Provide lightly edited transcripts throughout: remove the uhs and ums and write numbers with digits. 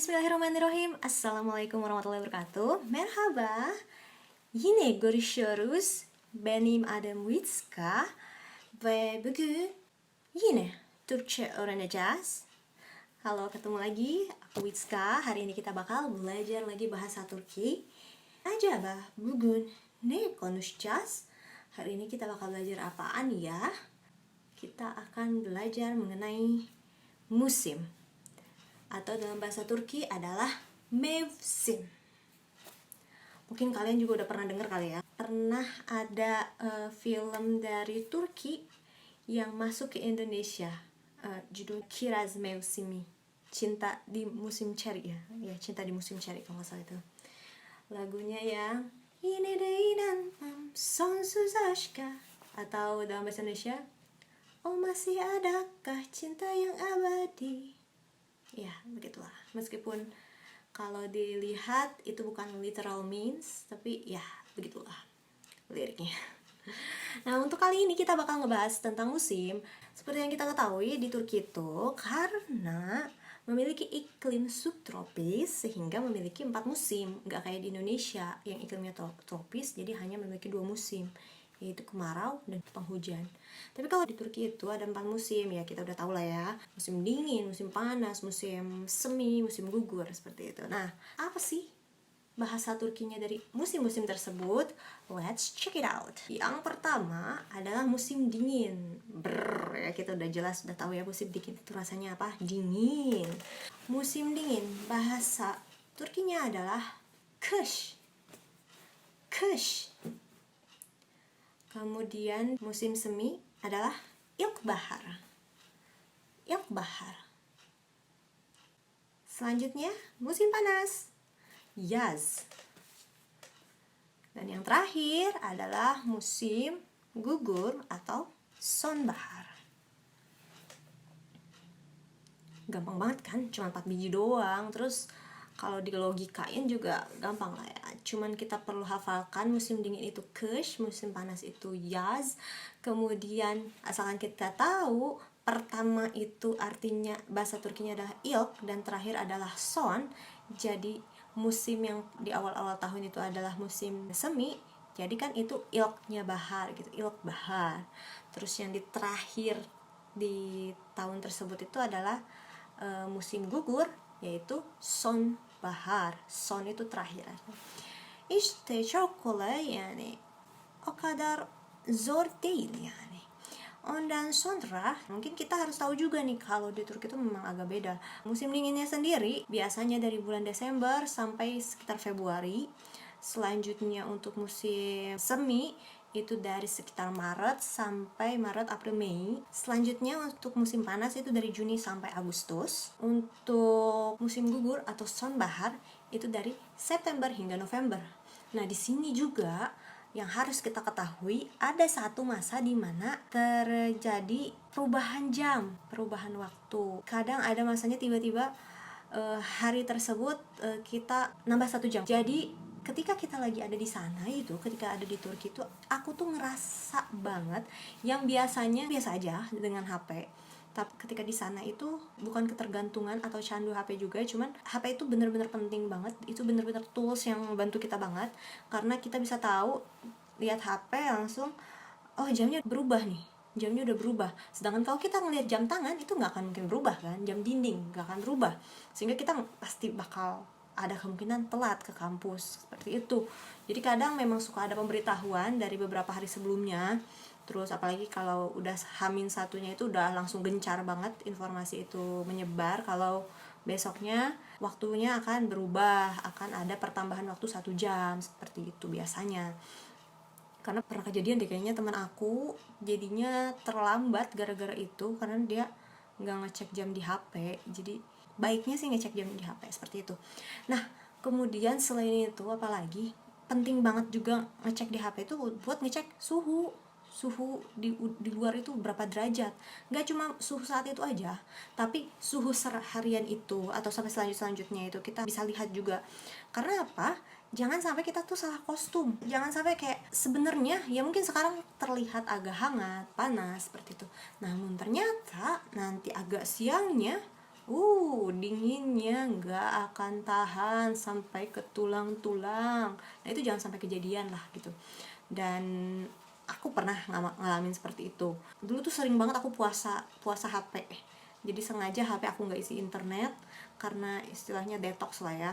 Bismillahirrahmanirrahim. Assalamualaikum warahmatullahi wabarakatuh. Merhaba. Yine görüşüyoruz. Benim adım Witska ve bugün yine Türkçe öğreneceğiz. Halo, ketemu lagi. Aku Witska. Hari ini kita bakal belajar lagi bahasa Turki. Acaba bugün ne konuşacağız? Hari ini kita bakal belajar apaan ya? Kita akan belajar mengenai musim. Atau dalam bahasa Turki adalah mevsim. Mungkin kalian juga udah pernah dengar kali ya. Pernah ada film dari Turki yang masuk ke Indonesia. Judul Kiraz Mevsimi. Cinta di musim ceri ya. Ya, cinta di musim ceri kalau nggak salah itu. Lagunya yang Yine de inanmam sonsuz aşka. Atau dalam bahasa Indonesia, oh masih adakah cinta yang abadi. Ya, begitulah. Meskipun kalau dilihat itu bukan literal means, tapi ya, begitulah liriknya. Nah, untuk kali ini kita bakal ngebahas tentang musim. Seperti yang kita ketahui, di Turki itu karena memiliki iklim subtropis sehingga memiliki 4 musim. Nggak kayak di Indonesia yang iklimnya tropis, jadi hanya memiliki 2 musim, yaitu kemarau dan penghujan. Tapi kalau di Turki itu ada 4 musim, ya kita udah tahu lah ya. Musim dingin, musim panas, musim semi, musim gugur, seperti itu. Nah, apa sih bahasa Turkinya dari musim-musim tersebut? Let's check it out. Yang pertama adalah musim dingin. Ya kita udah jelas, udah tahu ya musim dingin itu rasanya apa? Dingin. Musim dingin, bahasa Turkinya adalah kış. Kış. Kemudian musim semi adalah ilkbahar. Ilkbahar. Selanjutnya musim panas, yaz. Dan yang terakhir adalah musim gugur atau sonbahar. Gampang banget kan? Cuma 4 biji doang. Terus kalau dilogikain juga gampang lah ya. Cuman kita perlu hafalkan musim dingin itu kış, musim panas itu yaz. Kemudian asalkan kita tahu pertama itu artinya bahasa Turkinya adalah ilk dan terakhir adalah son. Jadi musim yang di awal-awal tahun itu adalah musim semi. Jadi kan itu ilknya bahar gitu, ilk bahar. Terus yang di terakhir di tahun tersebut itu adalah musim gugur, yaitu son bahar. Son itu terakhir. İşte çok kolay yani. O kadar zor değil yani. Ondan sonra mungkin kita harus tahu juga nih kalau di Turki itu memang agak beda. Musim dinginnya sendiri biasanya dari bulan Desember sampai sekitar Februari. Selanjutnya untuk musim semi itu dari sekitar Maret sampai Maret, April, Mei. Selanjutnya untuk musim panas itu dari Juni sampai Agustus. Untuk musim gugur atau sonbahar itu dari September hingga November. Nah, di sini juga yang harus kita ketahui ada satu masa di mana terjadi perubahan jam, perubahan waktu. Kadang ada masanya tiba-tiba hari tersebut kita nambah 1 jam. Jadi ketika kita lagi ada di sana itu, ketika ada di Turki itu, aku tuh ngerasa banget yang biasanya biasa aja dengan HP. Tapi ketika di sana itu bukan ketergantungan atau candu HP juga, cuman HP itu bener-bener penting banget. Itu bener-bener tools yang membantu kita banget, karena kita bisa tahu lihat HP langsung, oh jamnya berubah nih, jamnya udah berubah. Sedangkan kalau kita ngelihat jam tangan itu nggak akan mungkin berubah kan, jam dinding nggak akan berubah, sehingga kita pasti bakal ada kemungkinan telat ke kampus seperti itu. Jadi kadang memang suka ada pemberitahuan dari beberapa hari sebelumnya. Terus apalagi kalau udah Hamin satunya itu udah langsung gencar banget informasi itu menyebar kalau besoknya waktunya akan berubah, akan ada pertambahan waktu 1 jam, seperti itu biasanya. Karena pernah kejadian deh kayaknya teman aku jadinya terlambat gara-gara itu, karena dia nggak ngecek jam di HP. Jadi baiknya sih ngecek jam di HP seperti itu. Nah, kemudian selain itu apalagi penting banget juga ngecek di HP itu buat ngecek suhu di luar itu berapa derajat. Nggak cuma suhu saat itu aja, tapi suhu harian itu atau sampai selanjutnya itu kita bisa lihat juga. Karena apa? Jangan sampai kita tuh salah kostum. Jangan sampai kayak sebenarnya ya mungkin sekarang terlihat agak hangat, panas seperti itu. Namun ternyata nanti agak siangnya Dinginnya nggak akan tahan sampai ke tulang-tulang. Nah itu jangan sampai kejadian lah gitu. Dan aku pernah ngalamin seperti itu. Dulu tuh sering banget aku puasa HP. Jadi sengaja HP aku nggak isi internet karena istilahnya detox lah ya.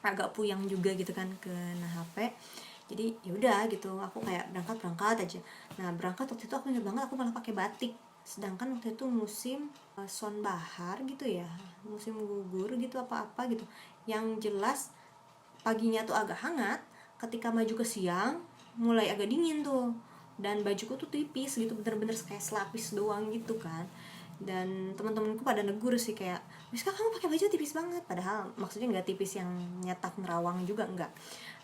Agak puyang juga gitu kan kena HP. Jadi ya udah gitu, aku kayak berangkat aja. Nah berangkat waktu itu aku ingat banget aku malah pakai batik. Sedangkan waktu itu musim sonbahar gitu ya, musim gugur gitu apa-apa gitu. Yang jelas paginya tuh agak hangat, ketika maju ke siang mulai agak dingin tuh. Dan bajuku tuh tipis gitu, bener-bener kayak selapis doang gitu kan. Dan teman-temanku pada negur sih kayak, Miska kamu pakai baju tipis banget. Padahal maksudnya nggak tipis yang nyetak nerawang juga, enggak.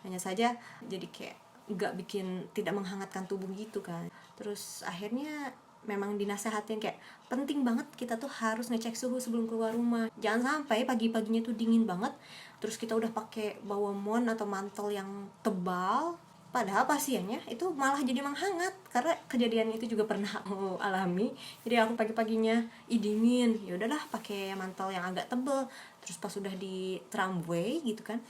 Hanya saja jadi kayak nggak bikin, tidak menghangatkan tubuh gitu kan. Terus akhirnya memang dinasehatin kayak penting banget kita tuh harus ngecek suhu sebelum keluar rumah. Jangan sampai pagi-paginya tuh dingin banget terus kita udah pakai bawa mon atau mantel yang tebal, padahal pasiennya itu malah jadi menghangat. Karena kejadian itu juga pernah aku alami. Jadi aku pagi-paginya dingin, ya udahlah pakai mantel yang agak tebal. Terus pas udah di tramway gitu kan,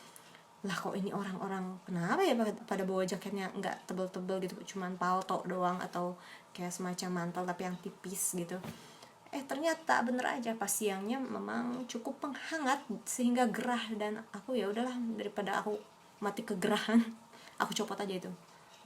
lah kok ini orang-orang kenapa ya pada bawa jaketnya nggak tebel-tebel gitu, cuman palto doang atau kayak semacam mantel tapi yang tipis gitu. Ternyata bener aja pas siangnya memang cukup penghangat sehingga gerah. Dan aku ya udahlah, daripada aku mati kegerahan aku copot aja itu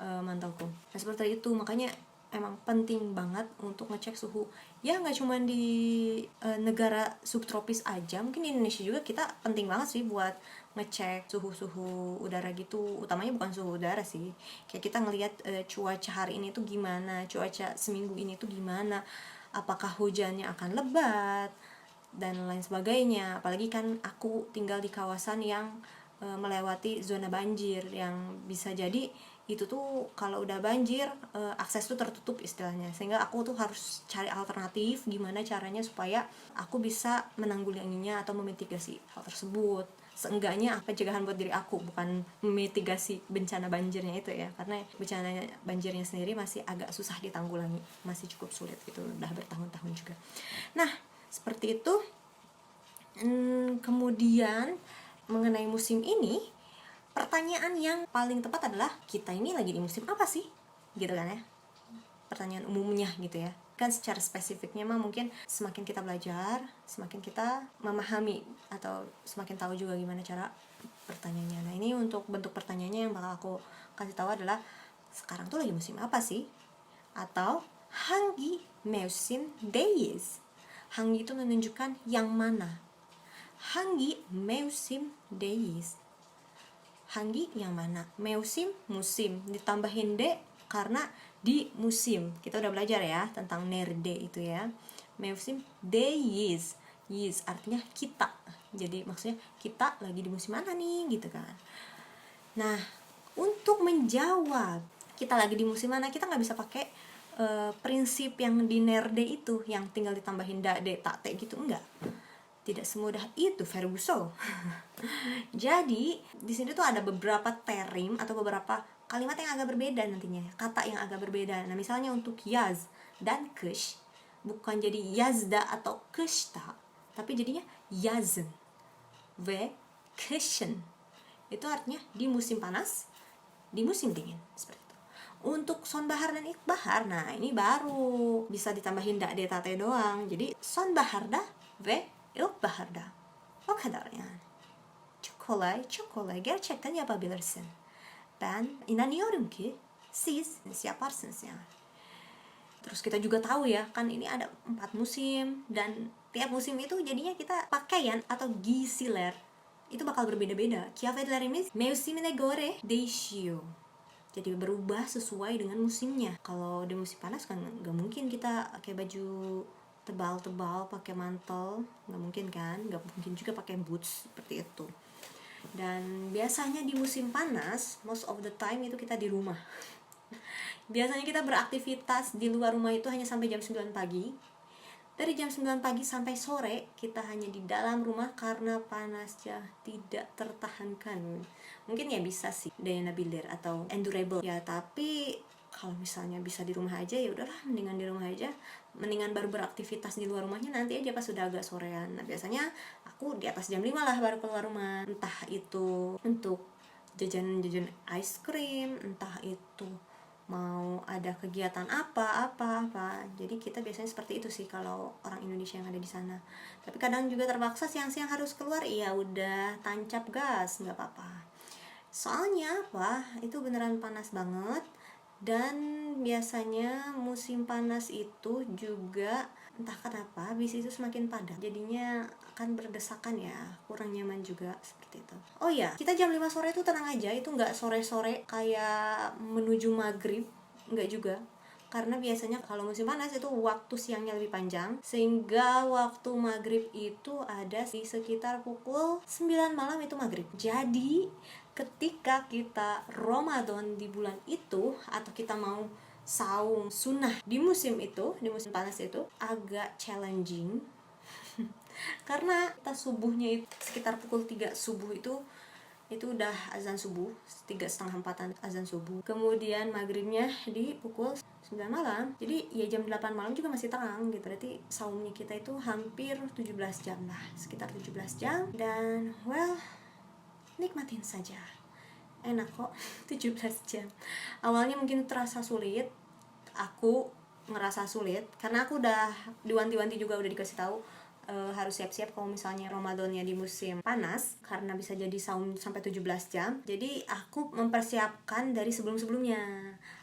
mantelku. Nah seperti itu, makanya emang penting banget untuk ngecek suhu ya, nggak cuma di negara subtropis aja, mungkin di Indonesia juga kita penting banget sih buat ngecek suhu udara gitu. Utamanya bukan suhu udara sih, kayak kita ngelihat cuaca hari ini tuh gimana, cuaca seminggu ini tuh gimana, apakah hujannya akan lebat dan lain sebagainya. Apalagi kan aku tinggal di kawasan yang melewati zona banjir, yang bisa jadi itu tuh kalau udah banjir akses tuh tertutup istilahnya, sehingga aku tuh harus cari alternatif gimana caranya supaya aku bisa menanggulanginya atau memitigasi hal tersebut. Seenggaknya pencegahan buat diri aku, bukan memitigasi bencana banjirnya itu ya, karena bencana banjirnya sendiri masih agak susah ditanggulangi, masih cukup sulit gitu, udah bertahun-tahun juga. Nah seperti itu. Kemudian mengenai musim ini, pertanyaan yang paling tepat adalah kita ini lagi di musim apa sih? Gitu kan ya. Pertanyaan umumnya gitu ya. Kan secara spesifiknya mah mungkin semakin kita belajar, semakin kita memahami atau semakin tahu juga gimana cara pertanyaannya. Nah, ini untuk bentuk pertanyaannya yang bakal aku kasih tahu adalah sekarang tuh lagi musim apa sih? Atau hangi musim days. Hangi itu menunjukkan yang mana. Hangi musim days. Hangi yang mana? Musim, musim. Ditambahin de karena di musim. Kita udah belajar ya tentang nerde itu ya. Musim days. Yes artinya kita. Jadi maksudnya kita lagi di musim mana nih gitu kan. Nah, untuk menjawab kita lagi di musim mana, kita nggak bisa pakai prinsip yang di nerde itu, yang tinggal ditambahin da, de, tak, te gitu, enggak. Tidak semudah itu, Ferguson. Jadi di sini tuh ada beberapa terim atau beberapa kalimat yang agak berbeda nantinya, kata yang agak berbeda. Nah misalnya untuk yaz dan kush, bukan jadi yazda atau kushta, tapi jadinya yazn ve kushin. Itu artinya di musim panas, di musim dingin, seperti itu. Untuk sonbahar dan ikbahar, nah ini baru bisa ditambahin da, de, tate doang. Jadi sonbaharda ve ilkbaharda o kadar yani. Çok kolay gerçekten yapabilirsin. Ben inanıyorum ki siz yaparsınız yani. Terus kita juga tahu ya, kan ini ada 4 musim, dan tiap musim itu jadinya kita pakaian atau giysiler itu bakal berbeda-beda. Kıyafetlerimiz mevsimine göre değişiyor. Jadi berubah sesuai dengan musimnya. Kalau di musim panas kan nggak mungkin kita pakai baju tebal-tebal, pakai mantel, nggak mungkin kan, nggak mungkin juga pakai boots seperti itu. Dan biasanya di musim panas, most of the time itu kita di rumah. Biasanya kita beraktivitas di luar rumah itu hanya sampai jam 9 pagi. Dari jam 9 pagi sampai sore kita hanya di dalam rumah karena panasnya tidak tertahankan. Mungkin ya bisa sih daya bilir atau endurable ya, tapi kalau misalnya bisa di rumah aja ya udahlah, mendingan di rumah aja, mendingan baru beraktivitas di luar rumahnya nanti aja pas sudah agak sorean. Nah biasanya aku di atas jam 5 lah baru keluar rumah, entah itu untuk jajan-jajan ice cream, entah itu mau ada kegiatan apa. Jadi kita biasanya seperti itu sih kalau orang Indonesia yang ada di sana. Tapi kadang juga terpaksa siang-siang harus keluar, ya udah tancap gas, nggak apa-apa. Soalnya apa? Itu beneran panas banget. Dan biasanya musim panas itu juga entah kenapa bis itu semakin padat, jadinya akan berdesakan ya, kurang nyaman juga seperti itu. Oh ya, kita jam 5 sore itu tenang aja, itu nggak sore-sore kayak menuju maghrib, nggak juga. Karena biasanya kalau musim panas itu waktu siangnya lebih panjang, sehingga waktu maghrib itu ada di sekitar pukul 9 malam itu maghrib. Jadi ketika kita Ramadan di bulan itu, atau kita mau saum sunnah di musim itu, di musim panas itu, agak challenging karena kita subuhnya itu sekitar pukul 3 subuh itu udah azan subuh, 3:30-4 azan subuh. Kemudian maghribnya di pukul 9 malam. Jadi ya jam 8 malam juga masih terang gitu. Berarti saumnya kita itu hampir 17 jam lah, sekitar 17 jam. Dan well, nikmatin saja, enak kok. 17 jam awalnya mungkin terasa sulit, aku ngerasa sulit karena aku udah diwanti-wanti juga, udah dikasih tahu harus siap-siap kalau misalnya Ramadannya di musim panas, karena bisa jadi saum sampai 17 jam. Jadi aku mempersiapkan dari sebelum-sebelumnya,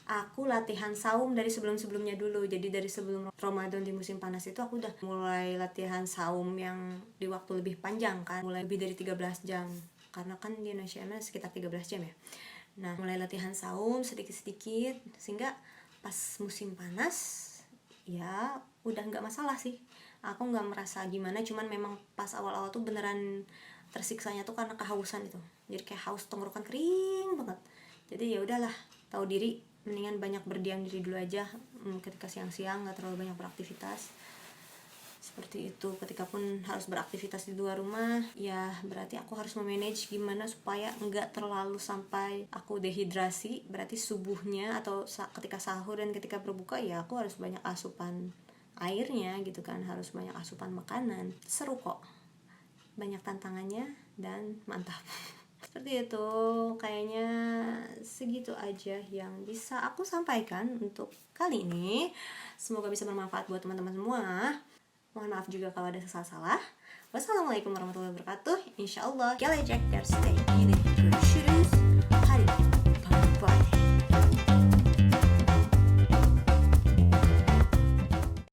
aku latihan saum dari sebelum-sebelumnya dulu. Jadi dari sebelum Ramadan di musim panas itu aku udah mulai latihan saum yang di waktu lebih panjang kan, mulai lebih dari 13 jam karena kan di Indonesia sekitar 13 jam ya. Nah mulai latihan saum sedikit-sedikit sehingga pas musim panas ya udah nggak masalah sih, aku nggak merasa gimana. Cuman memang pas awal-awal tuh beneran tersiksanya tuh karena kehausan itu, jadi kayak haus, tenggorokan kering banget. Jadi ya udahlah, tahu diri, mendingan banyak berdiam diri dulu aja ketika siang-siang, nggak terlalu banyak beraktivitas seperti itu. Ketika pun harus beraktivitas di luar rumah, ya berarti aku harus memanage gimana supaya nggak terlalu sampai aku dehidrasi. Berarti subuhnya atau ketika sahur dan ketika berbuka ya aku harus banyak asupan airnya gitu kan, harus banyak asupan makanan. Seru kok, banyak tantangannya dan mantap. Seperti itu, kayaknya segitu aja yang bisa aku sampaikan untuk kali ini. Semoga bisa bermanfaat buat teman-teman semua. Mohon maaf juga kalau ada salah-salah. Wassalamualaikum warahmatullahi wabarakatuh. Insyaallah, get stay in it.